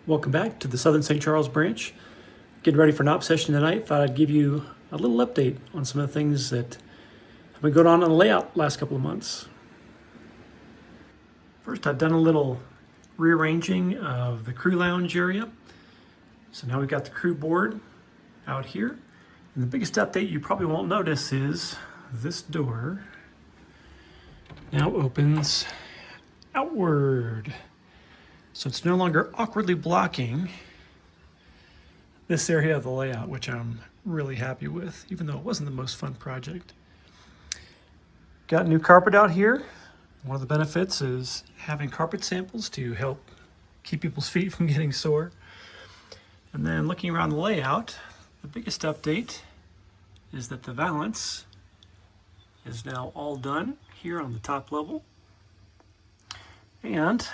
Welcome back to the Southern St. Charles branch. Getting ready for an op session tonight. Thought I'd give you a little update on some of the things that have been going on the layout last couple of months. First, I've done a little rearranging of the crew lounge area. So now we've got the crew board out here. And the biggest update you probably won't notice is this door now opens outward. So it's no longer awkwardly blocking this area of the layout, which I'm really happy with, even though it wasn't the most fun project. Got new carpet out here. One of the benefits is having carpet samples to help keep people's feet from getting sore. And then looking around the layout, the biggest update is that the valance is now all done here on the top level. And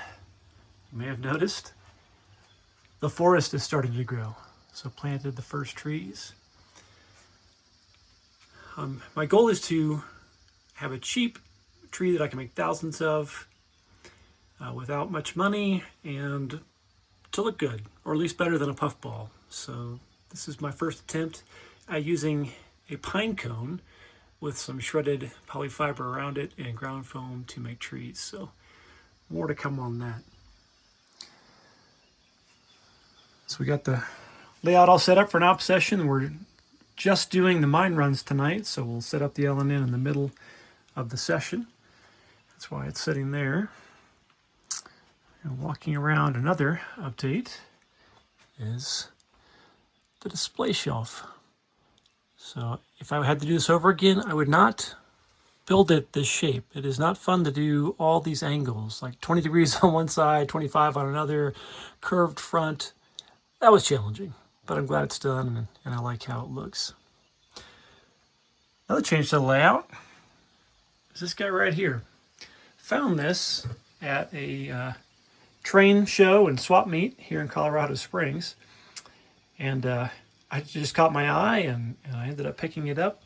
you may have noticed the forest is starting to grow. So planted the first trees. My goal is to have a cheap tree that I can make thousands of without much money and to look good, or at least better than a puffball. So this is my first attempt at using a pine cone with some shredded polyfiber around it and ground foam to make trees. So more to come on that. So we got the layout all set up for an op session. We're just doing the mine runs tonight, so we'll set up the LNN in the middle of the session. That's why it's sitting there. And walking around, another update is the display shelf. So if I had to do this over again, I would not build it this shape. It is not fun to do all these angles, like 20 degrees on one side, 25 on another, curved front. That was challenging, but I'm glad it's done and I like how it looks. Another change to the layout is this guy right here. Found this at a train show and swap meet here in Colorado Springs. And I just caught my eye and I ended up picking it up.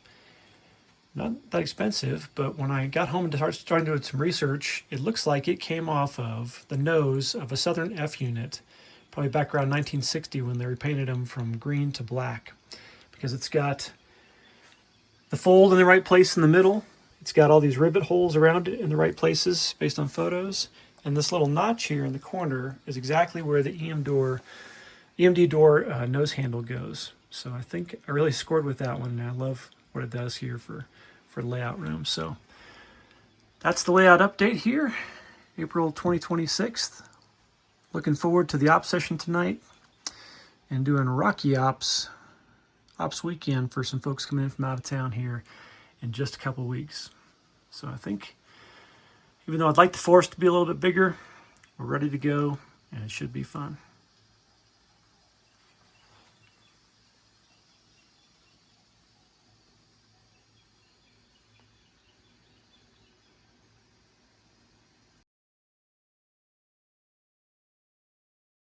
Not that expensive, but when I got home and started doing some research, it looks like it came off of the nose of a Southern F unit, probably back around 1960 when they repainted them from green to black, because it's got the fold in the right place in the middle. It's got all these rivet holes around it in the right places based on photos. And this little notch here in the corner is exactly where the EMD door nose handle goes. So I think I really scored with that one, and I love what it does here for layout room. So that's the layout update here, April 2026. Looking forward to the op session tonight and doing Rocky Ops weekend for some folks coming in from out of town here in just a couple weeks. So I think, even though I'd like the forest to be a little bit bigger, we're ready to go and it should be fun.